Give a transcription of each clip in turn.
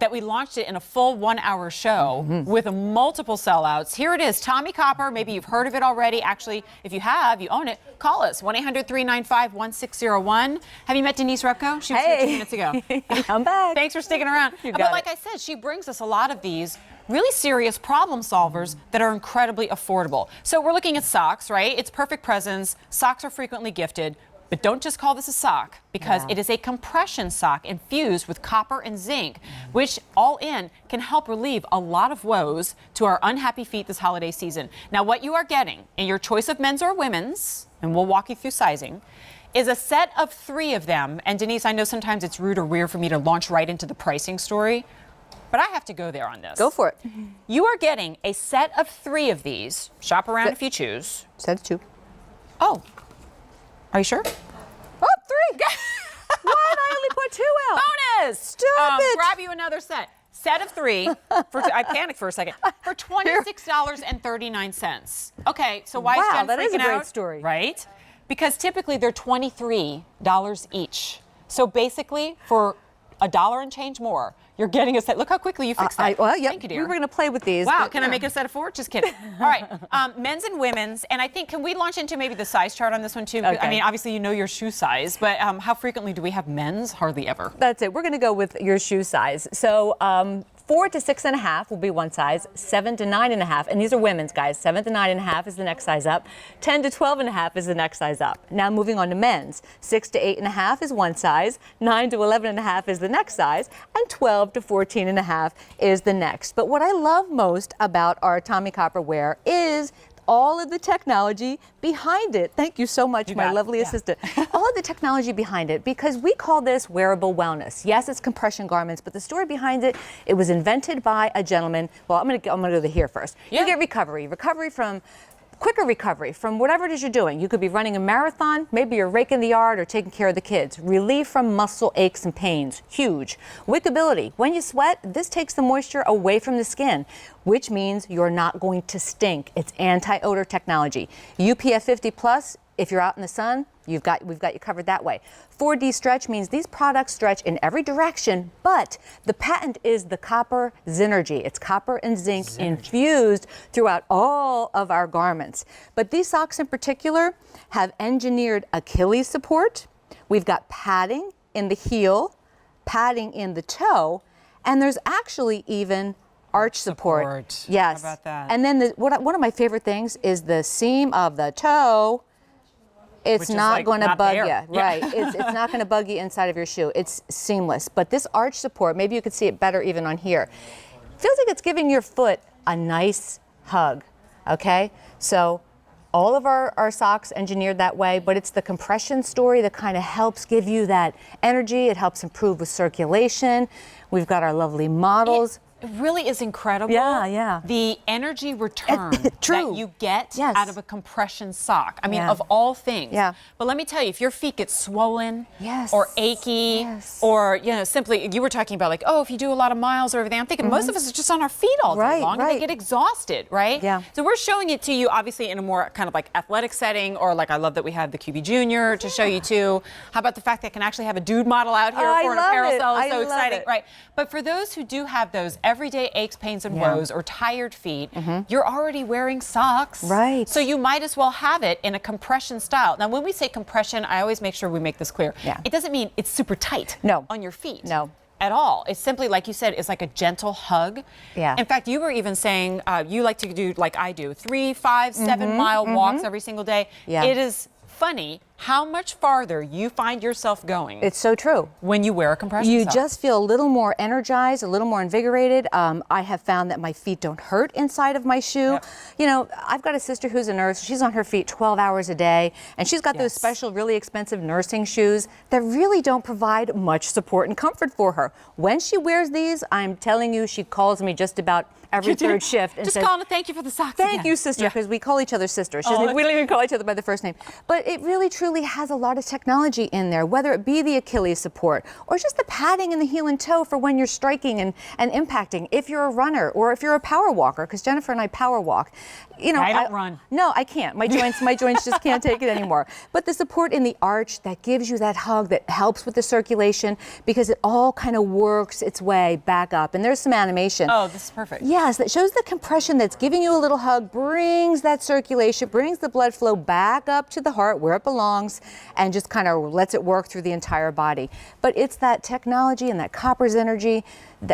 that we launched it in a full 1-hour show with multiple sellouts. Here it is, Tommie Copper. Maybe you've heard of it already. Actually, if you have, you own it. Call us, 1-800-395-1601. Have you met Denise Repko? She was here 2 minutes ago. I'm back. Thanks for sticking around. But like I said, she brings us a lot of these really serious problem solvers that are incredibly affordable. So we're looking at socks, right? It's perfect presents. Socks are frequently gifted. But don't just call this a sock, because it is a compression sock infused with copper and zinc, which all in can help relieve a lot of woes to our unhappy feet this holiday season. Now, what you are getting in your choice of men's or women's, and we'll walk you through sizing, is a set of 3 of them. And Denise, I know sometimes it's rude or weird for me to launch right into the pricing story, but I have to go there on this. Go for it. You are getting a set of 3 of these. Shop around if you choose. Set of 2. Oh. Are you sure? Oh, 3. What? I only put 2 out. Bonus! Stop it. Grab you another set. Set of 3. I panicked for a second. For $26.39. Okay, so why is Jen freaking out? That is a great story. Right? Because typically they're $23 each. So basically, for $1 and change more, you're getting a set. Look how quickly you fixed that. Thank you, dear. We were going to play with these. Wow, can I make a set of 4? Just kidding. All right, men's and women's. And I think, can we launch into maybe the size chart on this one too? Okay. I mean, obviously you know your shoe size, but how frequently do we have men's? Hardly ever. That's it. We're going to go with your shoe size. So 4 to 6.5 will be one size, 7 to 9.5, and these are women's, guys. 7 to 9.5 is the next size up. 10 to 12.5 is the next size up. Now moving on to men's, 6 to 8.5 is one size, 9 to 11.5 is the next size, and 12 to 14.5 is the next. But what I love most about our Tommie Copper wear is all of the technology behind it. Thank you so much, my lovely assistant. All of the technology behind it, because we call this wearable wellness. Yes, it's compression garments, but the story behind it, it was invented by a gentleman. Well, I'm gonna go to here first. You get quicker recovery from whatever it is you're doing. You could be running a marathon, maybe you're raking the yard or taking care of the kids. Relief from muscle aches and pains, huge. Wickability, when you sweat, this takes the moisture away from the skin, which means you're not going to stink. It's anti-odor technology. UPF 50 plus, if you're out in the sun, we've got you covered that way. 4D stretch means these products stretch in every direction, but the patent is the copper Synergy. It's copper and zinc infused throughout all of our garments. But these socks in particular have engineered Achilles support. We've got padding in the heel, padding in the toe, and there's actually even arch support. Yes. How about that? And then one of my favorite things is the seam of the toe. It's not going to bug you, right? It's not going to bug you inside of your shoe. It's seamless. But this arch support, maybe you could see it better even on here, feels like it's giving your foot a nice hug, okay? So all of our socks engineered that way, but it's the compression story that kind of helps give you that energy. It helps improve with circulation. We've got our lovely models. It really is incredible. Yeah. The energy return that you get out of a compression sock. I mean, of all things. Yeah. But let me tell you, if your feet get swollen or achy or, simply, you were talking about like, oh, if you do a lot of miles or everything, I'm thinking most of us are just on our feet all day long and they get exhausted, right? Yeah. So we're showing it to you, obviously, in a more kind of like athletic setting, or like I love that we have the QV Junior to show you too. How about the fact that I can actually have a dude model out here for an apparel sale? It's so exciting, right? But for those who do have those everyday aches, pains, and woes, or tired feet, you're already wearing socks. Right. So you might as well have it in a compression style. Now, when we say compression, I always make sure we make this clear. It doesn't mean it's super tight on your feet. No. At all. It's simply, like you said, it's like a gentle hug. Yeah. In fact, you were even saying you like to do, like I do, 3, 5, 7-mile walks every single day. Yeah. It is funny how much farther you find yourself going. It's so true. When you wear a compression You sock. just feel a little more energized, a little more invigorated. I have found that my feet don't hurt inside of my shoe. You know, I've got a sister who's a nurse. She's on her feet 12 hours a day, and she's got those special, really expensive nursing shoes that really don't provide much support and comfort for her. When she wears these, I'm telling you, she calls me just about every third shift and just says, calling to thank you for the socks. Thank you, sister, because we call each other sisters. We don't even call each other by the first name. But it really, truly truly has a lot of technology in there, whether it be the Achilles support or just the padding in the heel and toe for when you're striking and impacting, if you're a runner or if you're a power walker, because Jennifer and I power walk. You know, I don't run. No, I can't. My joints just can't take it anymore. But the support in the arch that gives you that hug, that helps with the circulation, because it all kind of works its way back up. And there's some animation. Oh, this is perfect. Yes, that shows the compression that's giving you a little hug, brings that circulation, brings the blood flow back up to the heart where it belongs, and just kind of lets it work through the entire body. But it's that technology and that copper's energy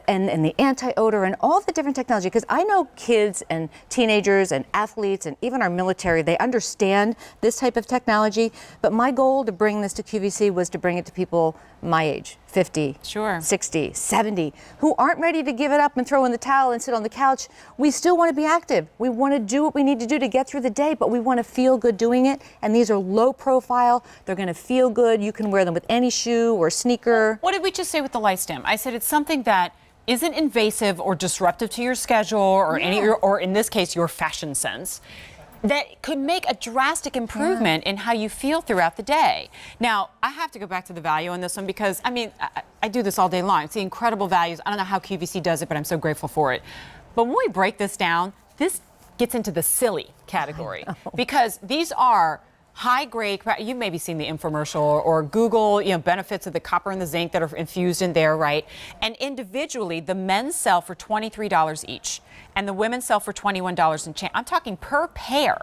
and the anti-odor and all the different technology, because I know kids and teenagers and athletes and even our military, they understand this type of technology, but my goal to bring this to QVC was to bring it to people my age, 50, sure, 60, 70, who aren't ready to give it up and throw in the towel and sit on the couch. We still want to be active. We want to do what we need to do to get through the day, but we want to feel good doing it, and these are low profile. They're going to feel good. You can wear them with any shoe or sneaker. What did we just say with the LightStim? I said it's something that isn't invasive or disruptive to your schedule or or in this case, your fashion sense, that could make a drastic improvement in how you feel throughout the day. Now, I have to go back to the value on this one because, I mean, I do this all day long. It's the incredible values. I don't know how QVC does it, but I'm so grateful for it. But when we break this down, this gets into the silly category because these are high-grade. You've maybe seen the infomercial or Google, benefits of the copper and the zinc that are infused in there, right? And individually, the men's sell for $23 each, and the women's sell for $21 and change. I'm talking per pair.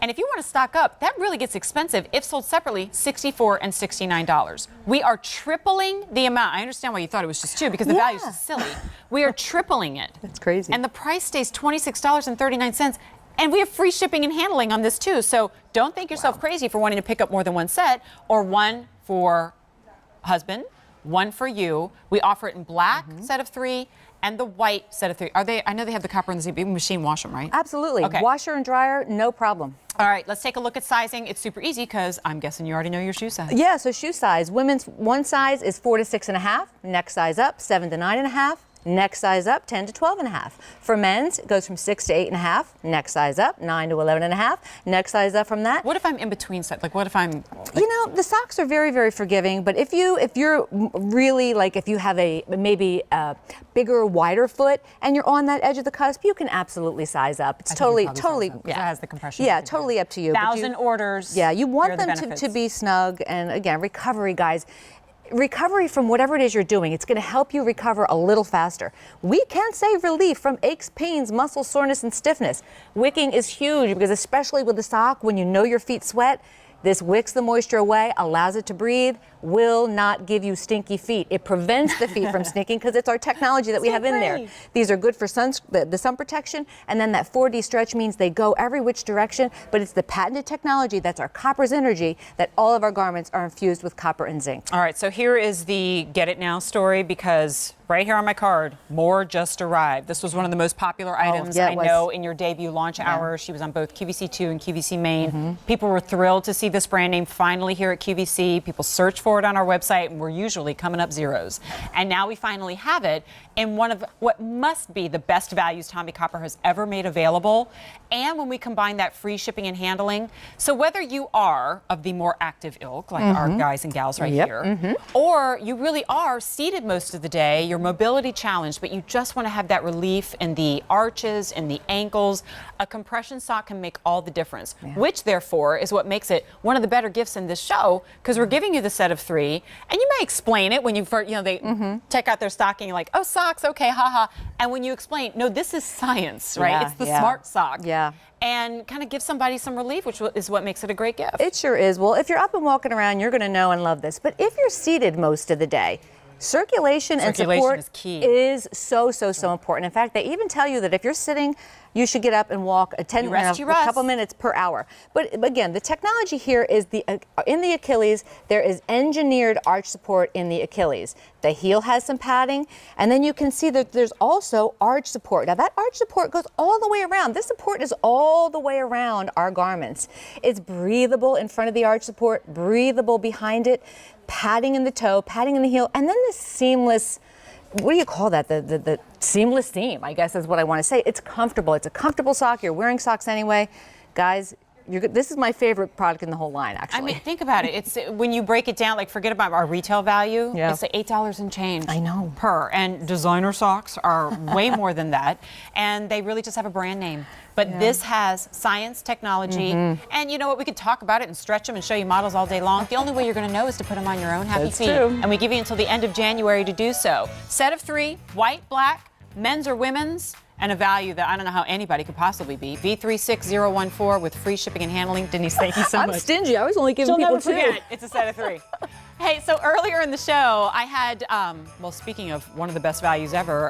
And if you want to stock up, that really gets expensive. If sold separately, $64 and $69. We are tripling the amount. I understand why you thought it was just two, because the value is silly. We are tripling it. That's crazy. And the price stays $26.39. And we have free shipping and handling on this too. So don't think yourself crazy for wanting to pick up more than one set, or one for husband, one for you. We offer it in black set of 3 and the white set of 3. Are they? I know they have the copper and the zinc. You can machine wash them, right? Absolutely. Okay. Washer and dryer, no problem. All right, let's take a look at sizing. It's super easy because I'm guessing you already know your shoe size. Yeah, so shoe size. Women's one size is 4 to 6.5. Next size up, 7 to 9.5. Next size up, 10 to 12.5. For men's, it goes from 6 to 8.5. Next size up, 9 to 11.5. Next size up from that. What if I'm in between set? Like, what if I'm? The socks are very, very forgiving. But if you're really if you have maybe a bigger, wider foot and you're on that edge of the cusp, you can absolutely size up. It's totally. It has the compression. Yeah, totally up to you. 1,000 orders. Yeah, you want them to be snug. And again, recovery, guys. Recovery from whatever it is you're doing, it's going to help you recover a little faster. We can say relief from aches, pains, muscle soreness, and stiffness. Wicking is huge because especially with the sock, when you know your feet sweat, this wicks the moisture away, allows it to breathe, will not give you stinky feet. It prevents the feet from stinking because it's our technology that we have in there. These are good for the sun protection, and then that 4D stretch means they go every which direction, but it's the patented technology, that's our copper's energy, that all of our garments are infused with copper and zinc. All right, so here is the Get It Now story, because right here on my card, more just arrived. This was one of the most popular items I know in your debut launch hour. She was on both QVC2 and QVC Main. People were thrilled to see this brand name finally here at QVC. People search for it on our website, and we're usually coming up zeros. And now we finally have it in one of what must be the best values Tommie Copper has ever made available. And when we combine that free shipping and handling, so whether you are of the more active ilk, like our guys and gals right here, or you really are seated most of the day, you're mobility challenged, but you just want to have that relief in the arches and the ankles, a compression sock can make all the difference, which therefore is what makes it one of the better gifts in this show, because we're giving you the set of 3, and you may explain it when you first, they check out their stocking, like, oh, socks, okay, haha. And when you explain, no, this is science, right? It's the smart sock. And kind of give somebody some relief, which is what makes it a great gift. It sure is. Well, if you're up and walking around, you're going to know and love this. But if you're seated most of the day, circulation and support is key. Is so important. In fact, they even tell you that if you're sitting, you should get up and walk a couple minutes per hour. But again, the technology here is in the Achilles, there is engineered arch support in the Achilles. The heel has some padding, and then you can see that there's also arch support. Now that arch support goes all the way around. This support is all the way around our garments. It's breathable in front of the arch support, breathable behind it, padding in the toe, padding in the heel, and then the seamless, what do you call that? The seamless seam, I guess is what I want to say. It's comfortable. It's a comfortable sock. You're wearing socks anyway. Guys, This is my favorite product in the whole line, actually. I mean, think about it. It's when you break it down, like forget about our retail value. Yeah. It's like $8 and change. I know. Per. And designer socks are way more than that. And they really just have a brand name. But this has science, technology, and you know what? We could talk about it and stretch them and show you models all day long. The only way you're going to know is to put them on your own happy That's feet. true. And we give you until the end of January to do so. Set of 3, white, black, men's or women's, and a value that I don't know how anybody could possibly beat. V36014 with free shipping and handling. Denise, thank you so much. I'm stingy. I was only giving She'll people never 2. forget it. It's a set of 3. Hey, so earlier in the show, I had, well, speaking of one of the best values ever,